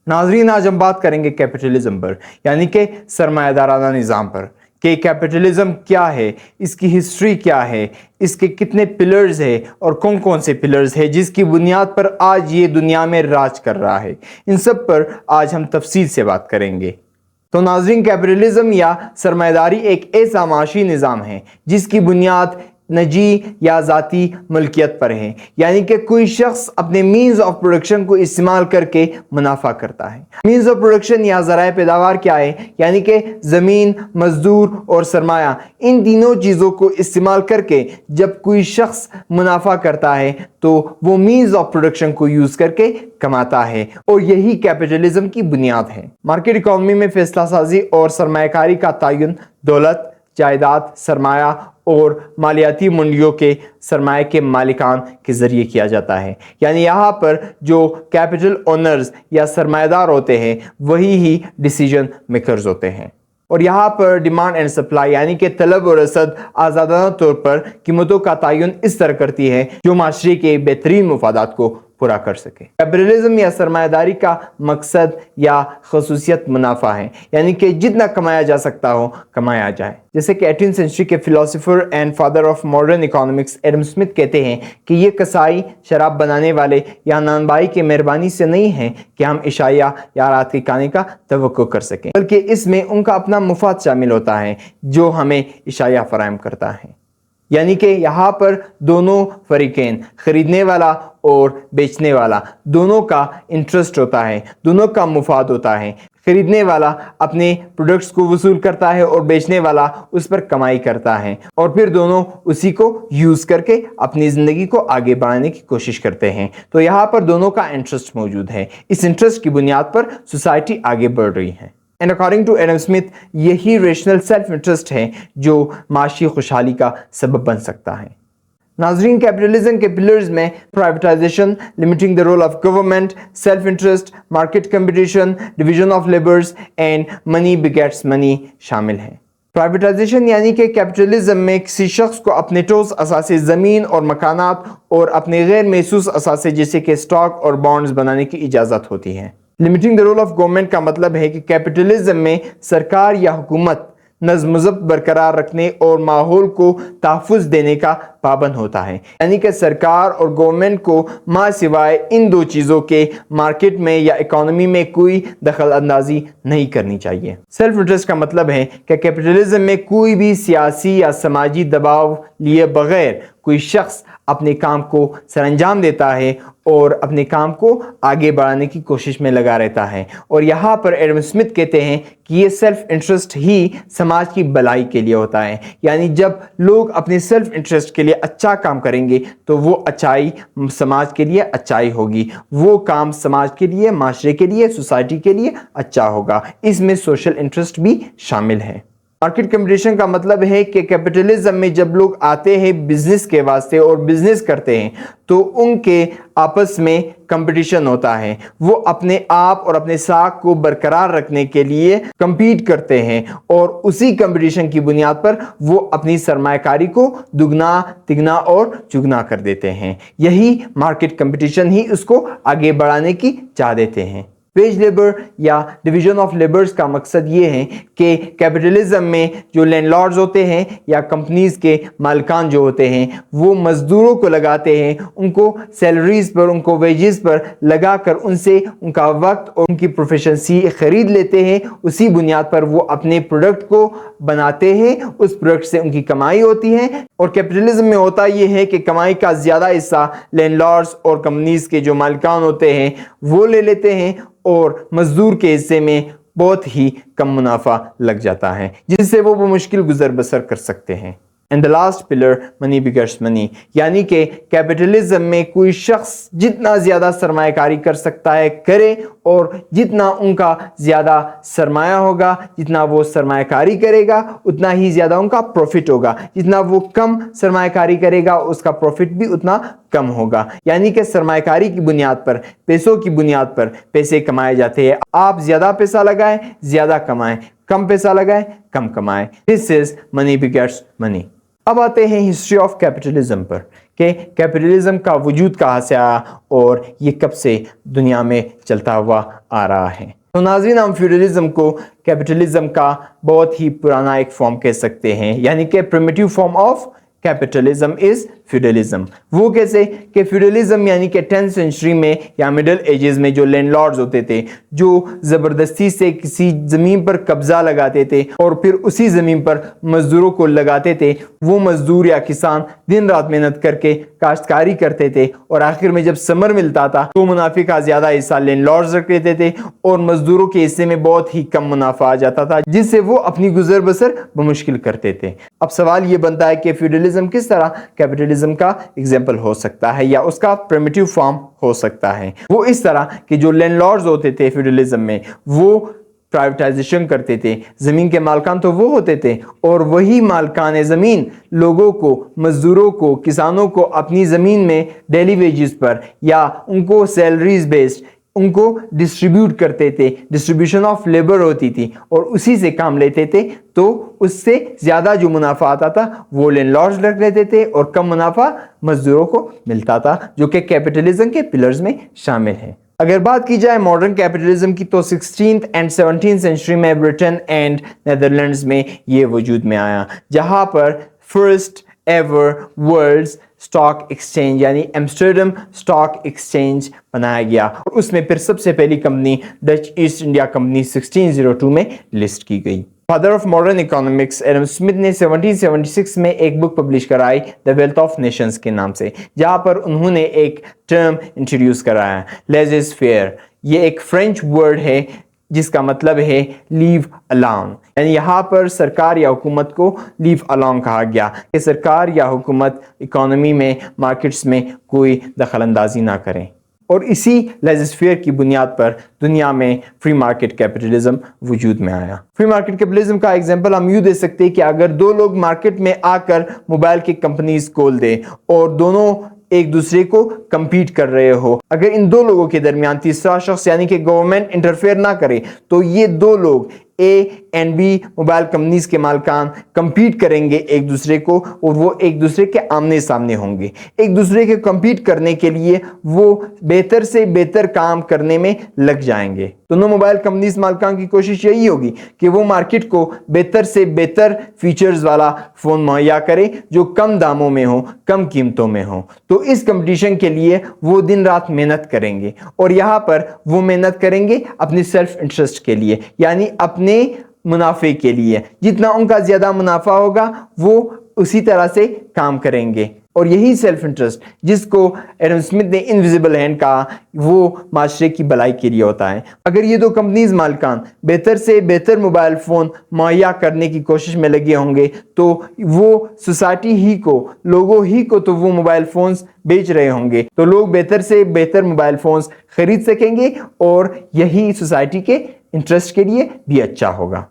नाज़रीन, आज हम बात करेंगे कैपिटलिज्म पर, यानी कि सरमायादाराना निज़ाम पर, कि कैपिटलिज्म क्या है, इसकी हिस्ट्री क्या है, इसके कितने पिलर्स है और कौन कौन से पिलर्स है जिसकी बुनियाद पर आज ये दुनिया में राज कर रहा है। इन सब पर आज हम तफसील से बात करेंगे। तो नाज़रीन, कैपिटलिज्म या सरमायादारी एक ऐसा माशी निज़ाम है जिसकी बुनियाद निजी या ज़ाती मलकियत पर है, यानी कि कोई शख्स अपने मीन्स ऑफ प्रोडक्शन को इस्तेमाल करके मुनाफा करता है। मीन्स ऑफ प्रोडक्शन या ज़राए पैदावार क्या है, यानी कि ज़मीन, मजदूर और सरमाया, इन तीनों चीज़ों को इस्तेमाल करके जब कोई शख्स मुनाफा करता है तो वो मीन्स ऑफ प्रोडक्शन को यूज़ करके कमाता है, और यही कैपिटलिज्म की बुनियाद है। मार्केट इकॉनमी में फैसला साजी और सरमायाकारी का तयन दौलत, जायदाद, सरमाया और मालियाती मंडियों के सरमाए के मालिकान के ज़रिए किया जाता है। यानी यहाँ पर जो कैपिटल ओनर्स या सरमायादार होते हैं वही ही डिसीजन मेकर्स होते हैं, और यहाँ पर डिमांड एंड सप्लाई यानी कि तलब और रसद आज़ादाना तौर पर कीमतों का तयन इस तरह करती है जो माशरे के बेहतरीन मुफादात को पूरा कर सके। कैपिटलिज्म या सरमायादारी का मकसद या खसूसियत मुनाफा है, यानी कि जितना कमाया जा सकता हो कमाया जाए। जैसे कि 18th सेंचुरी के philosopher and father of modern economics Adam Smith कहते हैं कि ये कसाई, शराब बनाने वाले या नानबाई की मेहरबानी से नहीं है कि हम इशाया या रात के खाने का तवक्को कर सकें, बल्कि इसमें उनका अपना मुफाद शामिल होता है जो हमें इशाया फराहम करता है। यानी कि यहाँ पर दोनों फरीकैन, खरीदने वाला और बेचने वाला, दोनों का इंटरेस्ट होता है, दोनों का मुफाद होता है। खरीदने वाला अपने प्रोडक्ट्स को वसूल करता है और बेचने वाला उस पर कमाई करता है, और फिर दोनों उसी को यूज़ करके अपनी ज़िंदगी को आगे बढ़ाने की कोशिश करते हैं। तो यहाँ पर दोनों का इंटरेस्ट मौजूद है। इस इंटरेस्ट की बुनियाद पर सोसाइटी आगे बढ़ रही है। And according to Adam Smith, यही रेशनल सेल्फ इंटरेस्ट है जो माशी खुशहाली का सबब बन सकता है। नाज़रीन, कैपिटलिज्म के पिलर्स में privatisation, limiting the role of government, self interest, market competition, division of labours and money begets money शामिल हैं। प्राइवेटाइजेशन यानी कि कैपिटलिज्म में किसी शख्स को अपने ठोस असासे ज़मीन और मकानात और अपने गैर महसूस असासे जैसे कि स्टॉक और बॉन्ड्स बनाने की इजाज़त होती है। Limiting the role of government का मतलब है कि कैपिटलिज्म में सरकार या हुकूमत नज़्म ज़ब्त बरकरार रखने और माहौल को तहफ़्फ़ुज़ देने का पाबंद होता है, यानी कि सरकार और गवर्नमेंट को मां सिवाय इन दो चीज़ों के मार्केट में या इकोनॉमी में कोई दखल अंदाजी नहीं करनी चाहिए। सेल्फ इंटरेस्ट का मतलब है कि कैपिटलिज्म में कोई भी सियासी या समाजी दबाव लिए बगैर कोई शख्स अपने काम को सरअंजाम देता है और अपने काम को आगे बढ़ाने की कोशिश में लगा रहता है। और यहाँ पर एडम स्मिथ कहते हैं कि ये सेल्फ इंटरेस्ट ही समाज की भलाई के लिए होता है, यानी जब लोग अपने सेल्फ इंटरेस्ट के लिए अच्छा काम करेंगे तो वो अच्छाई समाज के लिए अच्छाई होगी, वो काम समाज के लिए, माशरे के लिए, सोसाइटी के लिए अच्छा होगा। इसमें सोशल इंटरेस्ट भी शामिल है। मार्केट कंपटीशन का मतलब है कि कैपिटलिज्म में जब लोग आते हैं बिजनेस के वास्ते और बिजनेस करते हैं तो उनके आपस में कंपटीशन होता है। वो अपने आप और अपने साख को बरकरार रखने के लिए compete करते हैं, और उसी कंपटीशन की बुनियाद पर वो अपनी सरमायाकारी को दुगना, तिगना और चुगना कर देते हैं। यही मार्केट कंपटीशन ही उसको आगे बढ़ाने की चाह देते हैं। वेज लेबर या डिवीजन ऑफ लेबर्स का मकसद ये है कि कैपिटलिज्म में जो लैंडलॉर्ड्स होते हैं या कंपनीज के मालिकान जो होते हैं वो मजदूरों को लगाते हैं, उनको सैलरीज पर, उनको वेजेस पर लगाकर उनसे उनका वक्त और उनकी प्रोफेशनसी खरीद लेते हैं। उसी बुनियाद पर वो अपने प्रोडक्ट को बनाते हैं, उस प्रोडक्ट से उनकी कमाई होती है। और कैपिटलिज्म में होता ये है कि कमाई का ज़्यादा हिस्सा लैंडलॉर्ड्स और कंपनीज के जो मालिकान होते हैं वो ले लेते हैं, और मजदूर के हिस्से में बहुत ही कम मुनाफा लग जाता है जिससे वो मुश्किल गुजर बसर कर सकते हैं। And the last pillar, money begets money, यानी कि कैपिटलिज्म में कोई शख्स जितना ज़्यादा सरमायाकारी कर सकता है करे, और जितना उनका ज़्यादा सरमाया होगा, जितना वो सरमायाकारी करेगा उतना ही ज़्यादा उनका प्रॉफिट होगा, जितना वो कम सरमायाकारी करेगा उसका प्रॉफिट भी उतना कम होगा। यानी कि सरमायाकारी की बुनियाद पर, पैसों की बुनियाद पर पैसे कमाए जाते हैं। आप ज़्यादा पैसा लगाएं, ज़्यादा कमाएं, कम पैसा लगाएं, कम कमाएं। This is money begets money. अब आते हैं हिस्ट्री ऑफ कैपिटलिज्म पर کہ کیپٹلزم کا وجود کہاں سے آیا اور یہ کب سے دنیا میں چلتا ہوا آ رہا ہے۔ تو ناظرین، ہم فیوڈلزم کو کیپٹلزم کا بہت ہی پرانا ایک فارم کہہ سکتے ہیں، یعنی کہ primitive form of capitalism is feudalism. وہ کیسے کہ فیوڈلزم یعنی کہ 10th سینچری میں یا مڈل ایجز میں جو لینڈ لارڈز ہوتے تھے، جو زبردستی سے کسی زمین پر قبضہ لگاتے تھے اور پھر اسی زمین پر مزدوروں کو لگاتے تھے، وہ مزدور یا کسان دن رات محنت کر کے کاشتکاری کرتے تھے اور آخر میں جب ثمر ملتا تھا تو منافع کا زیادہ حصہ لینڈ لارڈز رکھ لیتے تھے اور مزدوروں کے حصے میں بہت ہی کم منافع آ جاتا تھا، جس سے وہ اپنی گزر بسر بمشکل کرتے تھے۔ اب سوال یہ بنتا ہے کہ فیوڈلزم کس طرح کیپٹلزم کا ایگزامپل ہو سکتا ہے یا اس کا پریمیٹیو فارم ہو سکتا ہے؟ وہ اس طرح کہ جو لینڈ لارڈز ہوتے تھے فیوڈلزم میں، وہ پرائیویٹائزیشن کرتے تھے، زمین کے مالکان تو وہ ہوتے تھے اور وہی مالکان زمین لوگوں کو، مزدوروں کو، کسانوں کو اپنی زمین میں ڈیلی ویجز پر یا ان کو سیلریز بیسڈ ان کو ڈسٹریبیوٹ کرتے تھے، ڈسٹریبیوشن آف لیبر ہوتی تھی اور اسی سے کام لیتے تھے، تو اس سے زیادہ جو منافع آتا تھا وہ لینڈ لارڈز رکھ لیتے تھے اور کم منافع مزدوروں کو ملتا تھا، جو کہ کیپٹلزم کے پلرز میں شامل ہے۔ اگر بات کی جائے ماڈرن کیپٹلزم کی تو 16th and 17th سینچری میں برٹن اینڈ نیدرلینڈز میں یہ وجود میں آیا، جہاں پر first ever world's stock exchange یعنی ایمسٹرڈم اسٹاک ایکسچینج بنایا گیا اور اس میں پھر سب سے پہلی company Dutch East India company 1602 میں لسٹ کی گئی۔ Father of modern economics Adam Smith نے 1776 میں ایک بک پبلش کرائی دا ویلتھ آف نیشنز کے نام سے، جہاں پر انہوں نے ایک ٹرم انٹروڈیوس کرایا، لیزز فیئر۔ یہ ایک فرینچ ورڈ ہے جس کا مطلب ہے لیو الون، یعنی یہاں پر سرکار یا حکومت کو لیو الون کہا گیا کہ سرکار یا حکومت اکانومی میں، مارکیٹس میں کوئی دخل اندازی نہ کریں، اور اسی لیزز فیئر کی بنیاد پر دنیا میں فری مارکیٹ کیپٹلزم وجود میں آیا۔ فری مارکیٹ کیپٹلزم کا ایگزامپل ہم یوں دے سکتے ہیں کہ اگر دو لوگ مارکیٹ میں آ کر موبائل کی کمپنیز کھول دیں اور دونوں ایک دوسرے کو کمپیٹ کر رہے ہو، اگر ان دو لوگوں کے درمیان تیسرا شخص یعنی کہ گورنمنٹ انٹرفیئر نہ کرے تو یہ دو لوگ اے اینڈ بی موبائل کمپنیز کے مالکان کمپیٹ کریں گے ایک دوسرے کو اور وہ ایک دوسرے کے آمنے سامنے ہوں گے۔ ایک دوسرے کے کمپیٹ کرنے کے لیے وہ بہتر سے بہتر کام کرنے میں لگ جائیں گے۔ دونوں موبائل کمپنیز مالکان کی کوشش یہی ہوگی کہ وہ مارکیٹ کو بہتر سے بہتر فیچرز والا فون مہیا کرے جو کم داموں میں ہو، کم قیمتوں میں ہو۔ تو اس کمپٹیشن کے لیے وہ دن رات محنت کریں گے اور یہاں پر وہ محنت کریں گے اپنی سیلف انٹرسٹ کے لیے، یعنی اپنے منافع کے لیے۔ جتنا ان کا زیادہ منافع ہوگا وہ اسی طرح سے کام کریں گے، اور یہی سیلف انٹرسٹ جس کو ایڈم اسمتھ نے انویزیبل ہینڈ کہا، وہ معاشرے کی بھلائی کے لیے ہوتا ہے۔ اگر یہ دو کمپنیز مالکان بہتر سے بہتر موبائل فون مہیا کرنے کی کوشش میں لگے ہوں گے تو وہ سوسائٹی ہی کو، لوگوں ہی کو تو وہ موبائل فونز بیچ رہے ہوں گے، تو لوگ بہتر سے بہتر موبائل فونز خرید سکیں گے اور یہی سوسائٹی کے انٹرسٹ کے لیے بھی اچھا ہوگا۔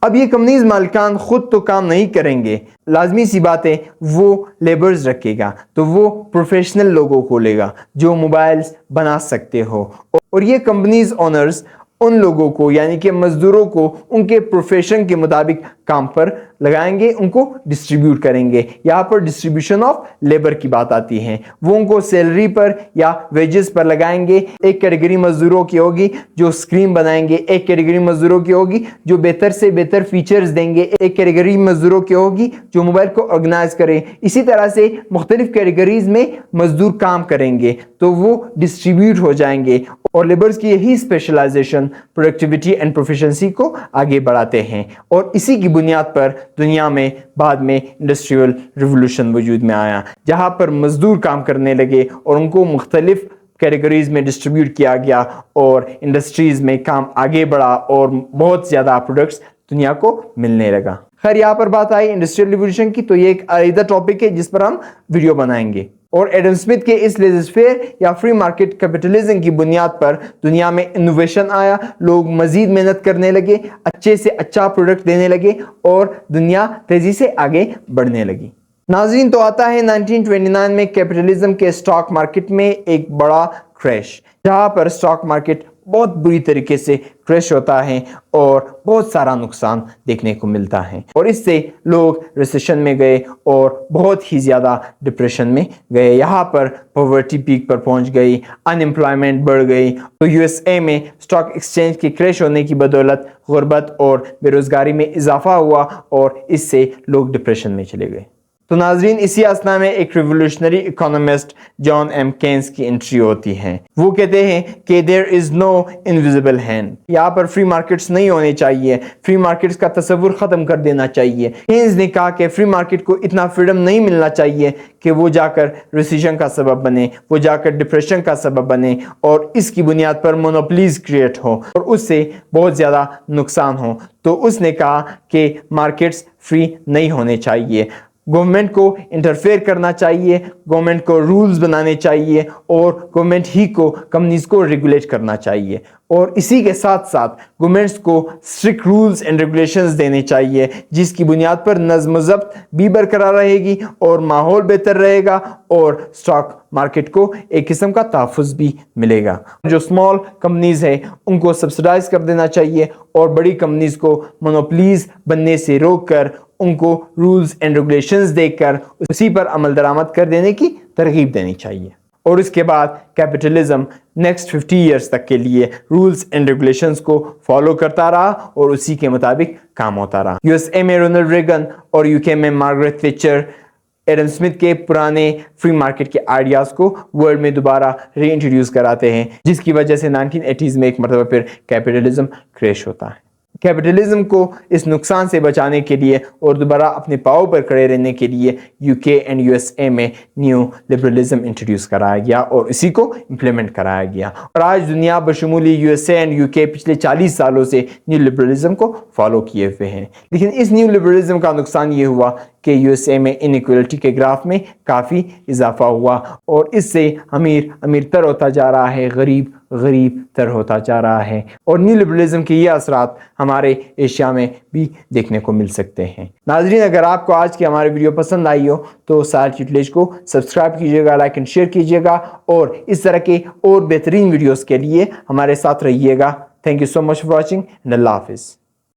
اب یہ کمپنیز مالکان خود تو کام نہیں کریں گے، لازمی سی بات ہے وہ لیبرز رکھے گا، تو وہ پروفیشنل لوگوں کو لے گا جو موبائلز بنا سکتے ہو، اور یہ کمپنیز اونرز ان لوگوں کو یعنی کہ مزدوروں کو ان کے پروفیشن کے مطابق کام پر لگائیں گے، ان کو ڈسٹریبیوٹ کریں گے۔ یہاں پر ڈسٹریبیوشن آف لیبر کی بات آتی ہے، وہ ان کو سیلری پر یا ویجز پر لگائیں گے۔ ایک کیٹیگری مزدوروں کی ہوگی جو اسکرین بنائیں گے، ایک کیٹیگری مزدوروں کی ہوگی جو بہتر سے بہتر فیچرز دیں گے، ایک کیٹیگری مزدوروں کی ہوگی جو موبائل کو آرگنائز کریں۔ اسی طرح سے مختلف کیٹیگریز میں مزدور کام کریں گے تو وہ ڈسٹریبیوٹ ہو جائیں گے، اور لیبرز کی یہی اسپیشلائزیشن پروڈکٹیوٹی اینڈ پروفیشنسی کو آگے بڑھاتے ہیں، اور اسی کی بنیاد پر دنیا میں بعد میں انڈسٹریل ریولوشن وجود میں آیا، جہاں پر مزدور کام کرنے لگے اور ان کو مختلف کیٹیگریز میں ڈسٹریبیوٹ کیا گیا اور انڈسٹریز میں کام آگے بڑھا اور بہت زیادہ پروڈکٹس دنیا کو ملنے لگا۔ خیر، یہاں پر بات آئی انڈسٹریل ریولوشن کی تو یہ ایک علیحدہ ٹاپک ہے جس پر ہم ویڈیو بنائیں گے، اور ایڈم اسمتھ کے اس لیزز فیئر یا فری مارکیٹ کیپٹلزم کی بنیاد پر دنیا میں انوویشن آیا، لوگ مزید محنت کرنے لگے، اچھے سے اچھا پروڈکٹ دینے لگے اور دنیا تیزی سے آگے بڑھنے لگی۔ ناظرین، تو آتا ہے 1929 میں کیپٹلزم کے اسٹاک مارکیٹ میں ایک بڑا کریش، جہاں پر اسٹاک مارکیٹ बहुत बुरी तरीके से क्रैश होता है और बहुत सारा नुकसान देखने को मिलता है, और इससे लोग रिसेशन में गए और बहुत ही ज़्यादा डिप्रेशन में गए। यहाँ पर पॉवर्टी पीक पर पहुँच गई, अनएम्प्लॉयमेंट बढ़ गई। तो यूएसए में स्टॉक एक्सचेंज के क्रैश होने की बदौलत गुर्बत और बेरोज़गारी में इजाफा हुआ और इससे लोग डिप्रेशन में चले गए। तो नाजरीन, इसी असना में एक revolutionary economist John M Keynes की एंट्री होती है। वो कहते हैं कि there is no invisible hand, यहाँ पर फ्री मार्केट्स नहीं होने चाहिए, फ्री मार्केट्स का तस्वुर ख़त्म कर देना चाहिए। केन्स ने कहा कि फ्री मार्केट को इतना फ्रीडम नहीं मिलना चाहिए कि वो जाकर रिसेशन का सबब बने, वो जाकर डिप्रेशन का सबब बने और इसकी बुनियाद पर मोनोपोलीज क्रिएट हो और उससे बहुत ज़्यादा नुकसान हो। तो उसने कहा कि मार्केट्स फ्री नहीं होने चाहिए, गवर्नमेंट को इंटरफेयर करना चाहिए, गवर्नमेंट को रूल्स बनाने चाहिए और गवर्नमेंट ही को कंपनीज को रेगुलेट करना चाहिए, और इसी के साथ साथ गवर्नमेंट्स को स्ट्रिक्ट रूल्स एंड रेगुलेशंस देने चाहिए जिसकी बुनियाद पर नज़्म ज़ब्त भी बरकरार रहेगी और माहौल बेहतर रहेगा और स्टॉक मार्केट को एक किस्म का तहफ़्फ़ुज़ भी मिलेगा। जो स्मॉल कंपनीज है उनको सब्सिडाइज कर देना चाहिए और बड़ी कंपनीज को मोनोपोलीज बनने से रोक कर उनको रूल्स एंड रेगुलेशंस देकर उसी पर अमल दरामद कर देने की तरगीब देनी चाहिए। और इसके बाद कैपिटलिज्म नेक्स्ट 50 ईयर्स तक के लिए रूल्स एंड रेगुलेशंस को फॉलो करता रहा और उसी के मुताबिक काम होता रहा। यूएसए में रोनाल्ड रेगन और यूके में मार्गरेट थैचर एडम स्मिथ के पुराने फ्री मार्केट के आइडियाज़ को वर्ल्ड में दोबारा री इंट्रोड्यूस कराते हैं, जिसकी वजह से 1980s में एक मरतबा फिर कैपिटलिज्म क्रैश होता है। कैपिटलिज्म को इस नुकसान से बचाने के लिए और दोबारा अपने पाँव पर खड़े रहने के लिए यूके एंड यूएसए में न्यू लिबरलिज्म इंट्रोड्यूस कराया गया और इसी को इम्प्लीमेंट कराया गया। और आज दुनिया बशमूली यूएसए एंड यूके पिछले 40 सालों से न्यू लिबरलिज्म को फॉलो किए हुए हैं। लेकिन इस न्यू लिबरलिज्म का नुकसान ये हुआ कि यूएसए में इनइक्वालिटी के ग्राफ में काफ़ी इजाफा हुआ और इससे अमीर अमीर तर होता जा रहा है, गरीब गरीब तर होता जा रहा है, और न्यू लिबरलिज्म के ये असरात हमारे एशिया में भी देखने को मिल सकते हैं। नाजरीन, अगर आपको आज की हमारी वीडियो पसंद आई हो तो साल ट्यूटलेज को सब्सक्राइब कीजिएगा, लाइक एंड शेयर कीजिएगा और इस तरह के और बेहतरीन वीडियोस के लिए हमारे साथ रहिएगा। Thank you so much for watching and Allah हाफिज़।